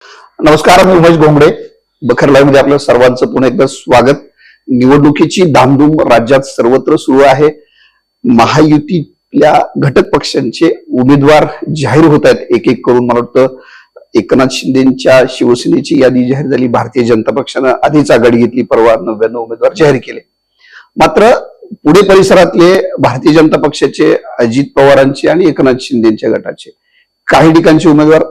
नमस्कार, मी उमेश घोंगडे. बखर लाईव्ह मध्ये आपलं सर्वांचं पुन्हा एकदा स्वागत. निवडणुकीची धामधूम राज्यात सर्वत्र सुरू आहे. महायुतीतल्या घटक पक्षांचे उमेदवार जाहीर होत आहेत एक एक करून. मला वाटतं एकनाथ शिंदेच्या शिवसेनेची यादी जाहीर झाली. भारतीय जनता पक्षानं आधीच आघाडी घेतली, परवा 99 उमेदवार जाहीर केले. मात्र पुणे परिसरातले भारतीय जनता पक्षाचे अजित पवारांचे आणि एकनाथ शिंदेच्या गटाचे काही ठिकाणचे उमेदवार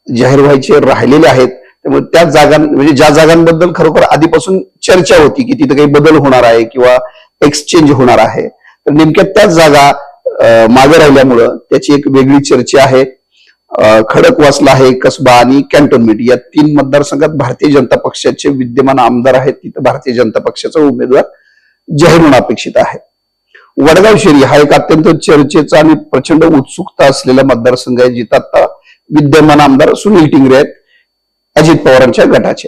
जाहीर व्हायचे राहिलेले आहेत. त्यामुळे त्या जागा म्हणजे ज्या जागांबद्दल खरोखर आधीपासून चर्चा होती की तिथे काही बदल होणार आहे किंवा एक्सचेंज होणार आहे, तर नेमक्या त्याच जागा मागे राहिल्यामुळं त्याची एक वेगळी चर्चा आहे. खडकवासला आहे, कसबा आणि कॅन्टोन्मेंट या 3 मतदारसंघात भारतीय जनता पक्षाचे विद्यमान आमदार आहेत. तिथं भारतीय जनता पक्षाचा उमेदवार जाहीर होणं अपेक्षित आहे. वडगाव शेरी हा एक अत्यंत चर्चेचा आणि प्रचंड उत्सुकता असलेला मतदारसंघ आहे, जिथं आता विद्यमान आमदार सुनील टिंगरे आहेत अजित पवारांच्या गटाचे.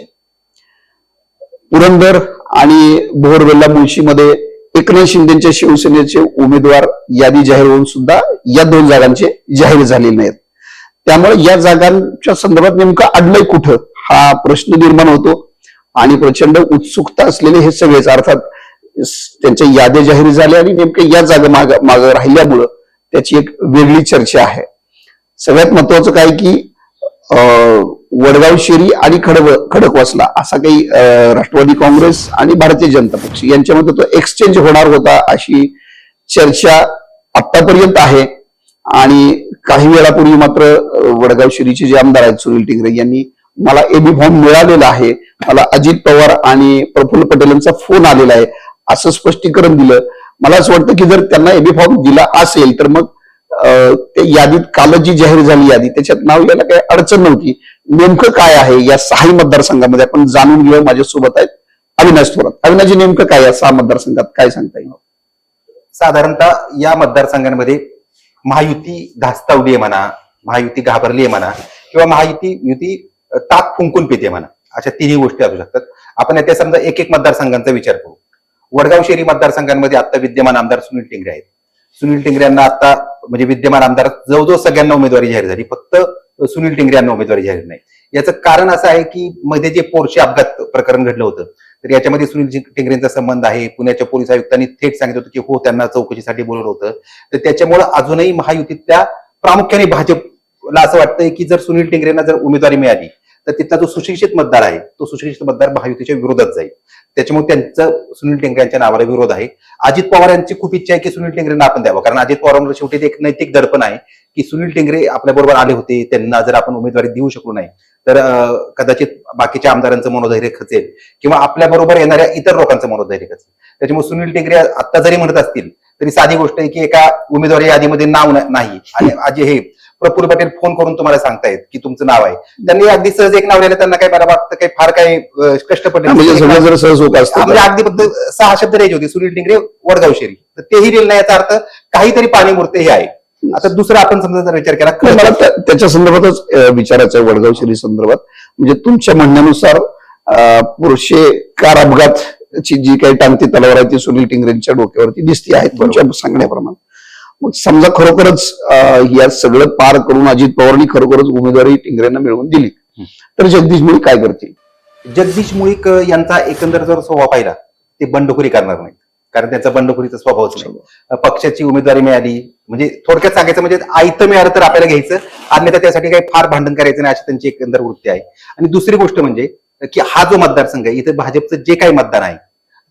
पुरंदर आणि बोरवेल्ला मुळशीमध्ये एकनाथ शिंदेच्या शिवसेनेचे उमेदवार यादी जाहीर होऊन सुद्धा या 2 जागांचे जाहीर झालेले नाहीत. त्यामुळे या जागांच्या संदर्भात नेमकं अडलंय कुठं हा प्रश्न निर्माण होतो आणि प्रचंड उत्सुकता असलेले हे सगळेच, अर्थात त्यांच्या याद्या जाहीर झाल्या आणि नेमकं या जागा माग राहिल्यामुळं त्याची एक वेगळी चर्चा आहे. सगळ्यात महत्वाचं काय की वडगाव शेरी आणि खडकवासला असा काही राष्ट्रवादी काँग्रेस आणि भारतीय जनता पक्ष यांच्यामध्ये तो एक्सचेंज होणार होता अशी चर्चा आतापर्यंत आहे. आणि काही वेळापूर्वी मात्र वडगाव शेरीचे जे आमदार आहेत सुनील टिंगरे यांनी मला एबी फॉर्म मिळालेला आहे, मला अजित पवार आणि प्रफुल्ल पटेल यांचा फोन आलेला आहे असं स्पष्टीकरण दिलं. मला असं वाटतं की जर त्यांना एबी फॉर्म दिला असेल तर मग त्या यादीत कालच जी जाहीर झाली यादी त्याच्यात नाव यायला काही अडचण नव्हती. नेमकं काय आहे या 6 मतदारसंघामध्ये आपण जाणून घेऊया. माझ्यासोबत आहेत अविनाश थोरात. अविनाशजी, नेमकं काय या 6 मतदारसंघात काय सांगता येईल? साधारणतः या मतदारसंघांमध्ये महायुती धास्तावली आहे म्हणा, महायुती घाबरली आहे म्हणा, किंवा महायुती ताक फुंकून पिते म्हणा, अशा 3ही गोष्टी असू शकतात. आपण आता समजा एक एक मतदारसंघांचा विचार करू. वडगाव शेरी मतदारसंघांमध्ये आता विद्यमान आमदार सुनील टिंगरे आहेत. सुनील टिंगरे यांना आता म्हणजे विद्यमान आमदार जवळजवळ सगळ्यांना उमेदवारी जाहीर झाली, फक्त सुनील टिंगरे यांना उमेदवारी जाहीर नाही. याचं कारण असं आहे की मध्ये जे पोर्शे अपघात प्रकरण घडलं होतं तर याच्यामध्ये सुनील टिंगरेंचा संबंध आहे. पुण्याच्या पोलीस आयुक्तांनी थेट सांगितलं होतं की हो, त्यांना चौकशीसाठी बोलवलं होतं. तर त्याच्यामुळे अजूनही महायुतीतल्या प्रामुख्याने भाजपला असं वाटतंय की जर सुनील टिंगरेंना जर उमेदवारी मिळाली तर तिथला जो सुशिक्षित मतदार आहे तो सुशिक्षित मतदार महायुतीच्या विरोधात जाईल. त्याच्यामुळे त्यांचं सुनील टिंगरे यांच्या नावाला विरोध आहे. अजित पवार यांची खूप इच्छा आहे की सुनील टिंगरेंना आपण द्यावं, कारण अजित पवारांवर शेवटी एक नैतिक दडपण आहे की सुनील टिंगरे आपल्या बरोबर आले होते, त्यांना जर आपण उमेदवारी देऊ शकलो नाही तर कदाचित बाकीच्या आमदारांचं मनोधैर्य खचेल किंवा आपल्या बरोबर येणाऱ्या इतर लोकांचं मनोधैर्य खचेल. त्याच्यामुळे सुनील टिंगरे आता जरी म्हणत असतील तरी साधी गोष्ट आहे की एका उमेदवारी यादीमध्ये नाव नाही आणि आज हे प्रफुल्ल पटेल फोन करून तुम्हाला सांगतायत की तुमचं नाव आहे, त्यांनी अगदी सहज एक नाव लिहिलं. त्यांना काही मला वाटतं काही फार काही कष्ट पडले म्हणजे अगदी फक्त 6 शब्द द्यायचे होते, सुनील टिंगरे वडगाव शेरी, तर तेही लिहिलं नाही. याचा अर्थ काहीतरी पाणी मुरते हे आहे. आता दुसरा आपण समजा जर विचार केला, मला त्याच्या संदर्भातच विचारायचं आहे वडगाव शेरी संदर्भात. म्हणजे तुमच्या म्हणण्यानुसार पुरुषे कार अपघातची जी काही टांगती तलवार आहे ती सुनील टिंगरेंच्या डोक्यावरती दिसती आहे तुमच्या सांगण्याप्रमाणे. मग समजा खरोखरच या सगळं पार करून अजित पवारांनी खरोखरच उमेदवारी टिंगरेंना मिळवून दिली तर जगदीश मुळीक काय करतील? जगदीश मुळीक यांचा एकंदर जर स्वभाव पाहिला ते बंडखोरी करणार नाहीत, कारण त्यांचा बंडखोरीचा स्वभावच नाही. पक्षाची उमेदवारी मिळाली म्हणजे थोडक्यात सांगायचं म्हणजे आयतं मिळालं तर आपल्याला घ्यायचं, अन्यथा त्यासाठी काही फार भांडण करायचं नाही अशी त्यांची एकंदर वृत्ती आहे. आणि दुसरी गोष्ट म्हणजे की हा जो मतदारसंघ आहे इथे भाजपचं जे काही मतदान आहे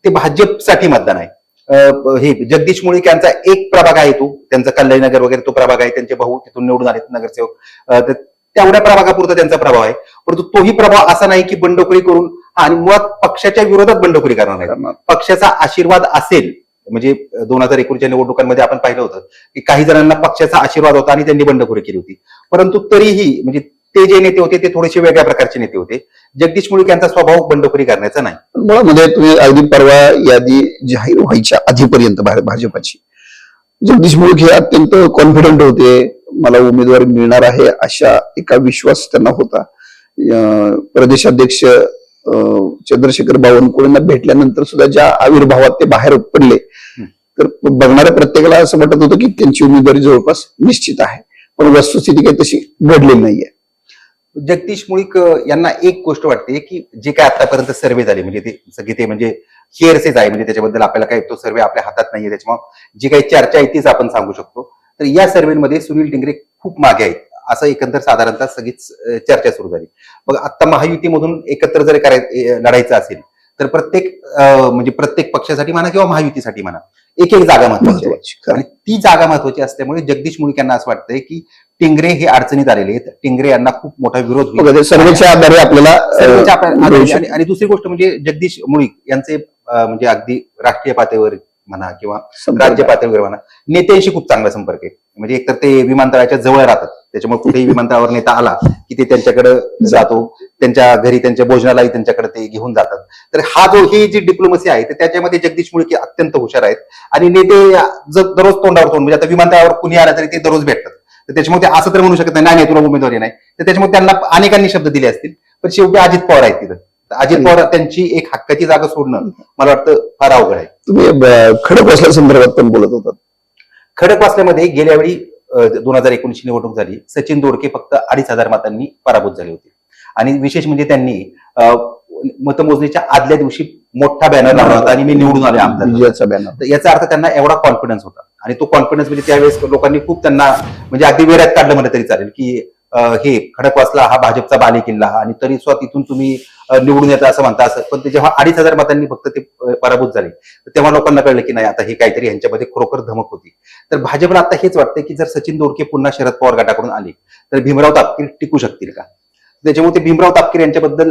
ते भाजपसाठी मतदान आहे. हे जगदीश मुळीक यांचा एक प्रभाग आहे, तो त्यांचा कल्याणनगर वगैरे तो प्रभाग आहे, त्यांचे भाऊ तिथून निवडून आले नगरसेवक, तेवढ्या प्रभागापुरता त्यांचा प्रभाव आहे. परंतु तोही प्रभाव असा नाही की बंडखोरी करून आणि मुळात पक्षाच्या विरोधात बंडखोरी करणार नाही. पक्षाचा आशीर्वाद असेल म्हणजे 2019च्या निवडणुकांमध्ये आपण पाहिलं होतं की काही जणांना पक्षाचा आशीर्वाद होता आणि त्यांनी बंडखोरी केली होती. परंतु तरीही म्हणजे ते जे नेते होते ते थोडेसे वेगळ्या प्रकारचे नेते होते. जगदीश मुळीक यांचा स्वभाव बंडखोरी करण्याचा नाही. मुळामध्ये तुम्ही अगदी परवा यादी जाहीर व्हायच्या आधीपर्यंत भाजपाची जगदीश मुळीक हे अत्यंत कॉन्फिडंट होते, मला उमेदवारी मिळणार आहे अशा एका विश्वास त्यांना होता. प्रदेशाध्यक्ष चंद्रशेखर बावनकुळेंना भेटल्यानंतर सुद्धा ज्या आविर्भावात ते बाहेर पडले तर बघणाऱ्या प्रत्येकाला असं वाटत होतं की त्यांची उमेदवारी जवळपास निश्चित आहे, पण वस्तुस्थिती काही तशी घडलेली नाहीये. जगदीश मुळीक यांना एक गोष्ट वाटते की जे काय आतापर्यंत सर्व्हे झाले म्हणजे ते सगळे ते म्हणजे हेअरसेच आहे म्हणजे त्याच्याबद्दल आपल्याला काही तो सर्व्हे आपल्या हातात नाहीये त्याच्यामुळे जी काही चर्चा आहे तीच आपण सांगू शकतो. तर या सर्व्हेमध्ये सुनील टिंगरे खूप मागे आहेत असं एकंदर साधारणतः सगळीच चर्चा सुरू झाली. मग आता महायुतीमधून एकत्र जर लढायचं असेल तर म्हणजे प्रत्येक पक्षासाठी म्हणा किंवा महायुतीसाठी म्हणा एक एक जागा महत्वाची आहे आणि ती जागा महत्वाची असल्यामुळे जगदीश मुळीक यांना असं वाटतंय की टिंगरे हे अडचणीत आलेले आहेत. टिंगरे यांना खूप मोठा विरोध होईल सर्वेच्या आधारे आपल्याला. आणि दुसरी गोष्ट म्हणजे जगदीश मुळीक यांचे म्हणजे अगदी राष्ट्रीय पातळीवर म्हणा किंवा राज्य पातळीवर म्हणा नेत्यांशी खूप चांगला संपर्क आहे. म्हणजे एकतर ते विमानतळाच्या जवळ राहतात त्याच्यामुळे कुठेही विमानतळावर नेता आला की ते त्यांच्याकडे जातो, त्यांच्या घरी त्यांच्या भोजनालाही त्यांच्याकडे ते घेऊन जातात. तर ही जी डिप्लोमसी आहे त्याच्यामध्ये जगदीश मुळीक अत्यंत हुशार आहेत आणि नेते दररोज तोंडावर तोंड म्हणजे आता विमानतळावर कुणी आला तरी ते दररोज भेटतात. तर त्याच्यामुळे ते असं तर म्हणू शकत नाही तुला उमेदवारी नाही. तर त्याच्यामुळे त्यांना अनेकांनी शब्द दिले असतील पण शेवटी अजित पवार आहेत तिथं. अजित पवार त्यांची एक हक्काची जागा सोडणं मला वाटतं फार अवघड आहे. तुम्ही खडकवासला संदर्भात पण बोलत होतात. खडकवासल्यामध्ये गेल्या वेळी 2019 निवडणूक झाली. सचिन दोडके फक्त 2,500 मतांनी पराभूत झाले होते आणि विशेष म्हणजे त्यांनी मतमोजणीच्या आदल्या दिवशी मोठा बॅनर लावला होता आणि मी निवडून आले आमदार बॅनर. याचा अर्थ त्यांना एवढा कॉन्फिडन्स होता आणि तो कॉन्फिडन्स म्हणजे त्यावेळेस लोकांनी खूप त्यांना म्हणजे अगदी वेळात काढलं म्हणलं तरी चालेल की हे खडकवासला हा भाजपचा बालेकिल्ला आणि तरी स्वतः तिथून तुम्ही निवडून येता असं म्हणता असं. पण ते जेव्हा 2,500 मतांनी फक्त ते पराभूत झाले तेव्हा लोकांना कळलं की नाही आता हे काहीतरी यांच्यामध्ये खरोखर धमक होती. तर भाजपला आता हेच वाटतं की जर सचिन दोडके पुन्हा शरद पवार गटाकडून आले तर भीमराव तापकीर टिकू शकतील का. त्याच्यामुळे ते भीमराव तापकीर यांच्याबद्दल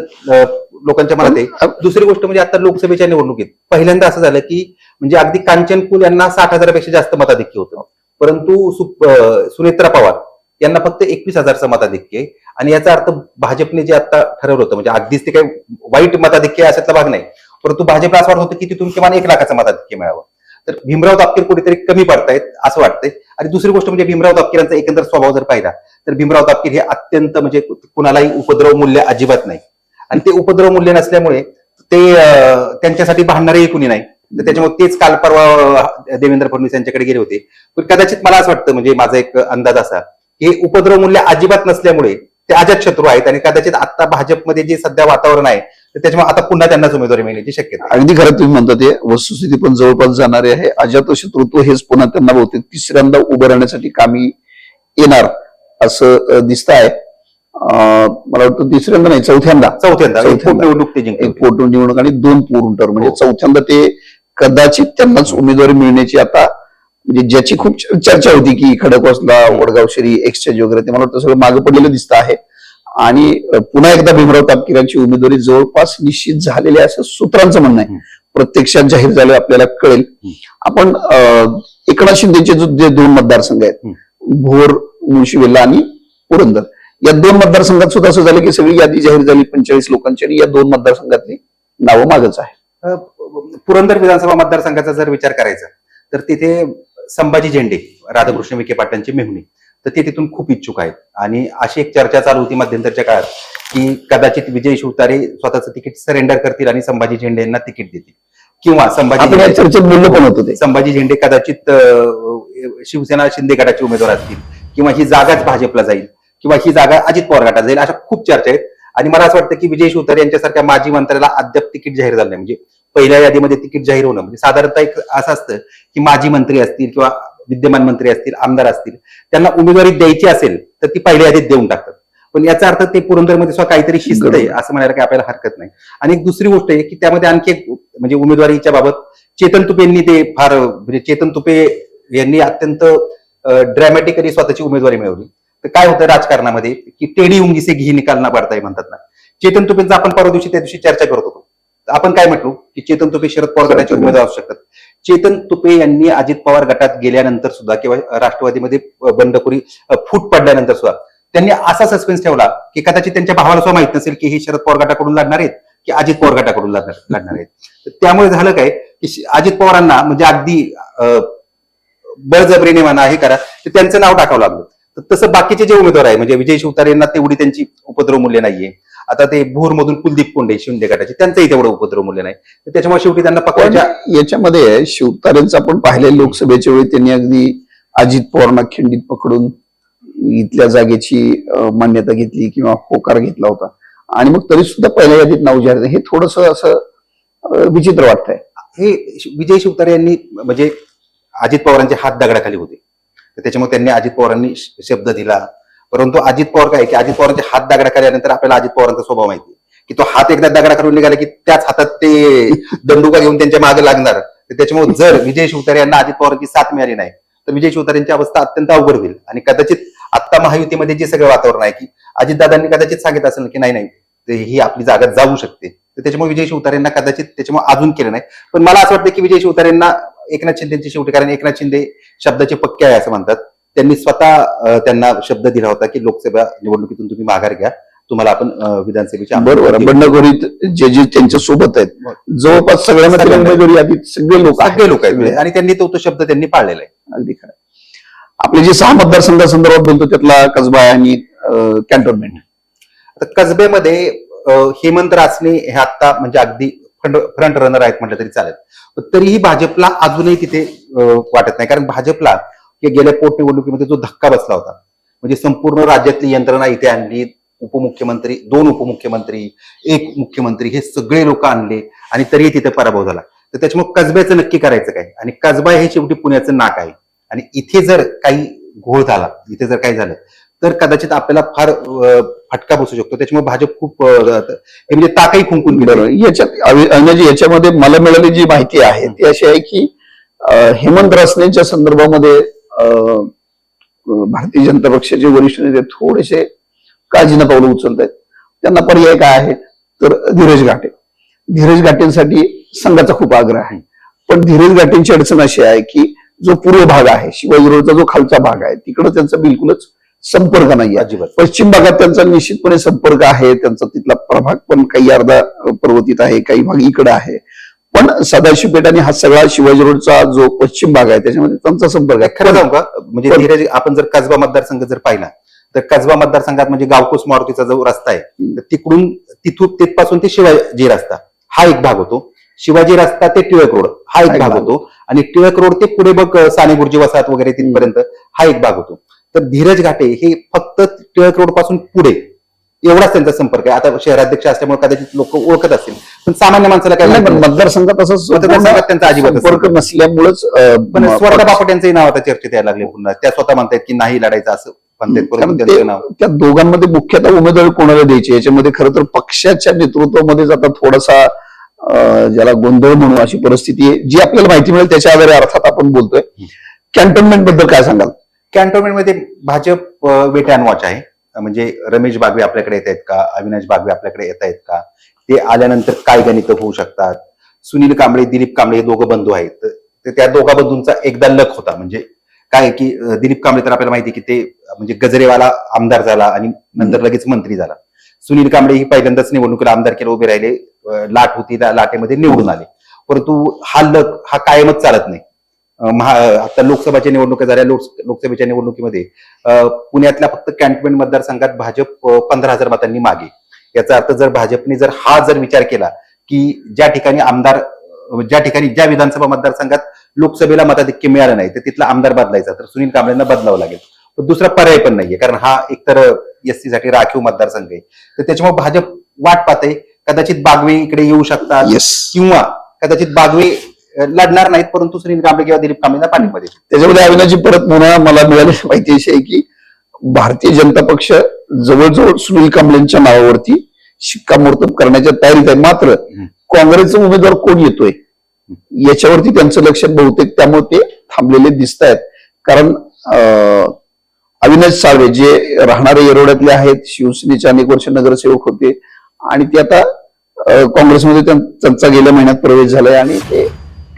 लोकांच्या मनात आहे. दुसरी गोष्ट म्हणजे आता लोकसभेच्या निवडणुकीत पहिल्यांदा असं झालं की म्हणजे अगदी कांचन कुल यांना 60,000पेक्षा जास्त मताधिक्य होतं परंतु सुनेत्रा पवार यांना फक्त 21,000चं मताधिक्य आहे. आणि याचा अर्थ भाजपने जे आता ठरवलं होतं म्हणजे अगदीच ते काही वाईट मताधिक्य अशातला भाग नाही परंतु भाजपला असं वाटत होतं की तिथून किमान 1 लाखाचं मताधिक्य मिळावं. तर भीमराव तापकीर कुठेतरी कमी पडतायत असं वाटतंय. आणि दुसरी गोष्ट म्हणजे भीमराव तापकीरांचा एकंदर स्वभाव जर पाहिला तर भीमराव तापकीर हे अत्यंत म्हणजे कुणालाही उपद्रव मूल्य अजिबात नाही आणि ते उपद्रव मूल्य नसल्यामुळे ते त्यांच्यासाठी भांडणारही कुणी नाही. तर त्याच्यामुळे तेच काल परवा देवेंद्र फडणवीस यांच्याकडे गेले होते. पण कदाचित मला असं वाटतं म्हणजे माझा एक अंदाज असा हे उपद्रव मूल्य अजिबात नसल्यामुळे ते अजातशत्रू आहेत आणि कदाचित आता भाजपमध्ये जे सध्या वातावरण आहे तर त्याच्यामुळे आता पुन्हा त्यांनाच उमेदवारी मिळण्याची शक्यता. अगदी खरं तुम्ही म्हणता ते वस्तुस्थिती पण जवळपास जाणारे आहे. अजातशत्रुत्व हेच पुन्हा त्यांना बहुतेक तिसऱ्यांदा उभं राहण्यासाठी कामी येणार असं दिसत आहे. मला वाटतं तिसऱ्यांदा नाही चौथ्यांदा पोटनिवडणूक आणि 2 पूर्ण टर्म म्हणजे चौथ्यांदा ते कदाचित त्यांनाच उमेदवारी मिळण्याची आता म्हणजे ज्याची खूप चर्चा होती की खडकवासला वडगावशेरी एक्सचेंज वगैरे ते मला वाटतं सगळं मागे पडलेलं दिसत आहे. आणि पुन्हा एकदा भीमराव तापकीरांची उमेदवारी जवळपास निश्चित झालेली आहे असं सूत्रांचं म्हणणं आहे. प्रत्यक्षात जाहीर झाले आपल्याला कळेल. आपण एकनाथ शिंदेचे जे 2 मतदारसंघ आहेत भोर, मुळशीवेल्हा आणि पुरंदर या 2 मतदारसंघात सुद्धा असं झालं की सगळी यादी जाहीर झाली 45 लोकांची आणि या 2 मतदारसंघातली नावं मागच आहे. पुरंदर विधानसभा मतदारसंघाचा जर विचार करायचा तर तिथे संभाजी झेंडे राधाकृष्ण विखे पाटलांची मेहुणी तर ते तिथून खूप इच्छुक आहेत आणि अशी एक चर्चा चालू होती मध्यंतरच्या काळात की कदाचित विजय शिवतारे स्वतःचं तिकीट सरेंडर करतील आणि संभाजी झेंडे यांना तिकीट देतील किंवा संभाजी झेंडे कदाचित शिवसेना शिंदे गटाचे उमेदवार असतील किंवा ही जागाच भाजपला जाईल किंवा ही जागा अजित पवार गटात जाईल अशा खूप चर्चा आहेत. आणि मला असं वाटतं की विजय शिवतारे यांच्यासारख्या माजी मंत्र्याला अद्याप तिकीट जाहीर झालं नाही. म्हणजे पहिल्या यादीमध्ये तिकीट जाहीर होणं म्हणजे साधारणतः एक असं असतं की माजी मंत्री असतील किंवा विद्यमान मंत्री असतील आमदार असतील त्यांना उमेदवारी द्यायची असेल तर ती पहिल्या यादीत देऊन टाकतात. पण याचा अर्थ ते पुरंदरमध्ये सुद्धा काहीतरी शिस्त आहे असं म्हणायला काही आपल्याला हरकत नाही. आणि एक दुसरी गोष्ट आहे की त्यामध्ये आणखी एक म्हणजे उमेदवारीच्या बाबत चेतन तुपे यांनी ते फार म्हणजे चेतन तुपे यांनी अत्यंत ड्रॅमॅटिकली स्वतःची उमेदवारी मिळवली. तर काय होतं राजकारणामध्ये की टेढ़ी उंगली से घी निकालना पडता है म्हणतात ना. चेतन तुपेंचा आपण परवा दिवशी त्या दिवशी चर्चा करत होतो. आपण काय म्हटलो की चेतन तुपे शरद पवार गटाचे उमेदवार असू शकतात. चेतन तुपे यांनी अजित पवार गटात गेल्यानंतर सुद्धा किंवा राष्ट्रवादीमध्ये बंडखोरी फूट पडल्यानंतर सुद्धा त्यांनी असा सस्पेन्स ठेवला की कदाचित त्यांच्या भावाला सुद्धा माहित नसेल की हे शरद पवार गटाकडून लढणार आहेत की अजित पवार गटाकडून लढणार आहेत. त्यामुळे झालं काय की अजित पवारांना म्हणजे अगदी बळजबरीने म्हणा हे करा तर त्यांचं नाव टाकावं लागलं. तसं बाकीचे जे उमेदवार आहे म्हणजे विजय शिवतारे यांना तेवढी त्यांची उपद्रव मूल्य नाहीये. आता ते भोरमधून कुलदीप कोंडे शिंदे गटाचे त्यांचंही तेवढं उपद्रव मूल्य नाही. त्याच्यामुळे शेवटी त्यांना पकडायच्या याच्यामध्ये शिवतारेंचं आपण पाहिले लोकसभेच्या वेळी त्यांनी अगदी अजित पवारांना खिंडीत पकडून इथल्या जागेची मान्यता घेतली किंवा होकार घेतला होता आणि मग तरी सुद्धा पहिल्या यादीत नाव जाहीर झालं. हे थोडस असं विचित्र वाटतंय. हे विजय शिवतारे यांनी म्हणजे अजित पवारांचे हात दगडाखाली होते, तर त्याच्यामुळे त्यांनी अजित पवारांनी शब्द दिला. परंतु अजित पवार काय की अजित पवारांचे हात दगडाखाली आल्यानंतर आपल्याला अजित पवारांचा स्वभाव माहिती की तो हात एकदा दगडाखाली निघाला की त्याच हातात ते दंडुका घेऊन त्यांच्या मागे लागणार. तर त्याच्यामुळे जर विजय शिवतारे यांना अजित पवारांची साथ मिळाली नाही तर विजय शिवतारे यांची अवस्था अत्यंत अवघड होईल. आणि कदाचित आता महायुतीमध्ये जे सगळं वातावरण आहे की अजितदादांनी कदाचित सांगितलं असेल की नाही ही आपली जागा जाऊ शकते, तर त्याच्यामुळे विजय शिवतारेंना कदाचित त्याच्यामुळे अजून केलं नाही. पण मला असं वाटतं की विजय शिवतारेंना एकनाथ शिंदेची शेवटी, कारण एकनाथ शिंदे शब्दाचे पक्के आहे असं म्हणतात, त्यांनी स्वतः त्यांना शब्द दिला होता की लोकसभा निवडणुकीतून तुम्ही माघार घ्या, तुम्हाला आपण विधानसभेच्या बरोबर. बंडखोरीत जे त्यांच्या सोबत आहेत जवळपास सगळ्यांमध्ये उमेदवारी यादीत सगळे लोक आहेत आणि त्यांनी तो शब्द त्यांनी पाळलेला आहे. अगदी खरं. आपले जे 6 मतदारसंघासंदर्भात बोलतो त्यातला कसबा आणि कॅन्टोन्मेंट. आता कसबेमध्ये हेमंत रासने हे आता म्हणजे अगदी फ्रंट रनर आहेत म्हटलं तरी चालेल, पण तरीही भाजपला अजूनही तिथे वाटत नाही. कारण भाजपला गेल्या पोटनिवडणुकीमध्ये जो धक्का बसला होता, म्हणजे संपूर्ण राज्यातली यंत्रणा इथे आणली, उपमुख्यमंत्री, 2 उपमुख्यमंत्री, 1 मुख्यमंत्री, हे सगळे लोक आणले आणि तरीही तिथे पराभव झाला. तर त्याच्यामुळे कसब्याचं नक्की करायचं काय, आणि कसबा हे शेवटी पुण्याचं नाक आहे आणि इथे जर काही घोळ झाला, इथे जर काही झालं तर कदाचित आपल्याला फार फटका बसू शकतो. त्याच्यामुळे भाजप खूप म्हणजे ताकही खुंकून याच्यामध्ये मला मिळालेली जी माहिती आहे ती अशी आहे की हेमंत रासनेच्या संदर्भामध्ये भारतीय जनता पक्षाचे वरिष्ठ नेते थोडेसे काळजीनं पावलं उचलत आहेत. त्यांना पर्याय काय आहे तर धीरज घाटे. धीरज घाटेंसाठी संघाचा खूप आग्रह आहे, पण धीरज घाटेंची अडचण अशी आहे की जो पूर्व भाग आहे, शिवाजी रोडचा जो खालचा भाग आहे, तिकडं त्यांचा बिलकुलच संपर्क नाही अजिबात. पश्चिम भागात त्यांचा निश्चितपणे संपर्क आहे, त्यांचा तिथला प्रभाग पण काही अर्धा पर्वतीत आहे, काही भाग इकडे आहे, पण सदाशिव पेठ आणि हा सगळा शिवाजी रोडचा जो पश्चिम भाग आहे त्याच्यामध्ये त्यांचा संपर्क आहे. खरं जाऊ का, म्हणजे धीरज आपण जर कसबा मतदारसंघ जर पाहिला तर कसबा मतदारसंघात म्हणजे गावकोस मारुतीचा जो रस्ता आहे तिकडून तिथपासून ते शिवाजी रस्ता हा एक भाग होतो, शिवाजी रस्ता ते टिळक रोड हा एक भाग होतो, आणि टिळक रोड ते पुढे बघ साने गुरुजी वसाहत वगैरे तिथपर्यंत हा एक भाग होतो. तर धीरज घाटे हे फक्त टिळक रोड पासून पुढे एवढाच त्यांचा संपर्क आहे. आता शहराध्यक्ष असल्यामुळे कदाचित लोक ओळखत असतील, पण सामान्य माणसाला काय नाही. पण मतदारसंघात असं त्यांचा अजिबात संपर्क नसल्यामुळेच पण स्वर्गा बापट यांचंही नाव आता चर्चेत यायला लागले पुन्हा. त्या स्वतः म्हणतात की नाही लढायचं असं म्हणतात. त्या दोघांमध्ये मुख्यतः उमेदवार कोणाला द्यायचे याच्यामध्ये खरं तर पक्षाच्या नेतृत्वामध्येच आता थोडासा ज्याला गोंधळ म्हणू अशी परिस्थिती आहे, जी आपल्याला माहिती मिळेल त्याच्या आधारे अर्थात आपण बोलतोय. कॅन्टोन्मेंट बद्दल काय सांगाल? कॅन्टोन्मेंटमध्ये भाजप वेट अँड वॉच आहे. म्हणजे रमेश बागवे आपल्याकडे येत आहेत का, अविनाश बागवे आपल्याकडे येत आहेत का, ते आल्यानंतर काय गणित होऊ शकतात. सुनील कांबळे, दिलीप कांबळे हे दोघं बंधू आहेत, तर त्या दोघा बंधूंचा एकदा लक होता. म्हणजे काय की दिलीप कांबळे तर आपल्याला माहिती की ते म्हणजे गजरेवाला आमदार झाला आणि नंतर लगेच मंत्री झाला. सुनील कांबळे ही पहिल्यांदाच निवडणुकीला आमदारकीला उभे राहिले, लाट होती, त्या लाटेमध्ये निवडून आले. परंतु हा लक हा कायमच चालत नाही. आता लोकसभाच्या निवडणुका झाल्या, लोकसभेच्या निवडणुकीमध्ये पुण्यातल्या फक्त कॅन्टोन्मेंट मतदारसंघात भाजप 15,000 मतांनी मागे. याचा अर्थ जर भाजपने जर विचार केला की ज्या ठिकाणी ज्या विधानसभा मतदारसंघात लोकसभेला मताधिक्य मिळालं नाही तर तिथला आमदार बदलायचा, तर सुनील कांबळेंना बदलावं लागेल. पण दुसरा पर्याय पण नाहीये, कारण हा एकतर एसटी साठी राखीव मतदारसंघ आहे. तर त्याच्यामुळे भाजप वाट पाहते, कदाचित बागवे इकडे येऊ शकतात किंवा कदाचित बागवे लढणार नाहीत, परंतु सुनील कांबळे किंवा दिलीप कांबळेंना पाठिंबा देतील. त्याच्यामध्ये अविनाशची परत पुन्हा मला मिळालेली माहिती अशी आहे की भारतीय जनता पक्ष जवळजवळ सुनील कांबळेंच्या नावावरती शिक्कामोर्तब करण्याच्या तयारीत आहे. मात्र काँग्रेसचा उमेदवार कोण येतोय याच्यावरती त्यांचं लक्ष बहुतेक, त्यामुळे ते थांबलेले दिसत आहेत. कारण अविनाश साळवे जे राहणारे येरवड्यातले आहेत, शिवसेनेचे अनेक वर्ष नगरसेवक होते आणि ते आता काँग्रेसमध्ये त्यांचा गेल्या महिन्यात प्रवेश झालाय आणि ते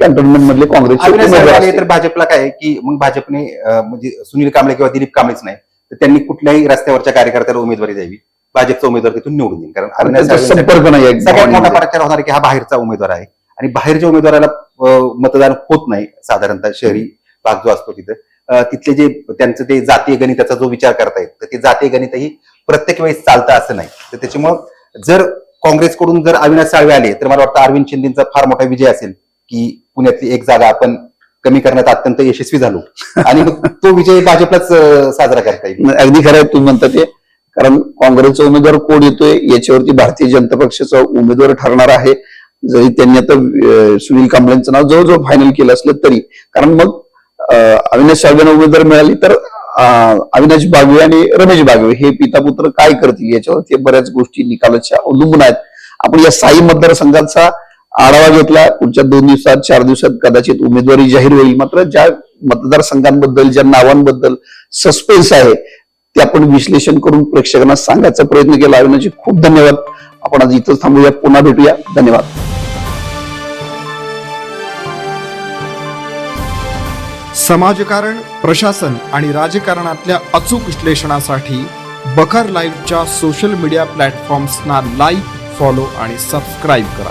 कॅन्टोन्मेंट मधले काँग्रेसचे. तर भाजपला काय की मग भाजपने म्हणजे सुनील कांबळे किंवा दिलीप कांबळेच नाही तर त्यांनी कुठल्याही रस्त्यावरच्या कार्यकर्त्याला उमेदवारी द्यावी, भाजपचा उमेदवार तिथून निवडून येईल. कारण संपर्क नाही. सगळ्यात मोठा प्रचार होणार की हा बाहेरचा उमेदवार आहे आणि बाहेरच्या उमेदवाराला मतदान होत नाही साधारणतः शहरी भाग जो असतो तिथले जे त्यांचं ते जातीय गणिताचा जो विचार करतायत तर ते जातीय गणितही प्रत्येक वेळेस चालतं असं नाही. तर त्याच्यामुळं जर काँग्रेसकडून जर अविनाश साळवे आले तर मला वाटतं अरविंद शिंदेचा फार मोठा विजय असेल की पुण्यातली एक जागा आपण कमी करण्यात अत्यंत यशस्वी झालो आणि मग तो विजय भाजपलाच साजरा करता येईल. अगदी खरं आहे तुम्ही म्हणता ते, कारण काँग्रेसचा उमेदवार कोण येतोय याच्यावरती भारतीय जनता पक्षाचा उमेदवार ठरणार आहे. जरी त्यांनी आता सुनील कांबळेंचं नाव जवळजवळ फायनल केलं असलं तरी, कारण मग अविनाश साळवेंना उमेदवार मिळाली तर अविनाश बागवे आणि रमेश बागवे हे पिता पुत्र काय करतील याच्यावरती बऱ्याच गोष्टी निकालाच्या अवलंबून आहेत. आपण या 6 मतदारसंघांचा आढावा घेतला. पुढच्या 2 दिवसात 4 दिवसात कदाचित उमेदवारी जाहीर होईल. मात्र ज्या मतदारसंघांबद्दल ज्या नावांबद्दल सस्पेन्स आहे ते आपण विश्लेषण करून प्रेक्षकांना सांगायचा प्रयत्न केला. अविनाशजी खूप धन्यवाद. आपण आज इथंच थांबूया, पुन्हा भेटूया. धन्यवाद. समाजकारण, प्रशासन आणि राजकारणातल्या अचूक विश्लेषणासाठी बखर लाईव्हच्या सोशल मीडिया प्लॅटफॉर्म्सना लाईक, फॉलो आणि सबस्क्राईब करा.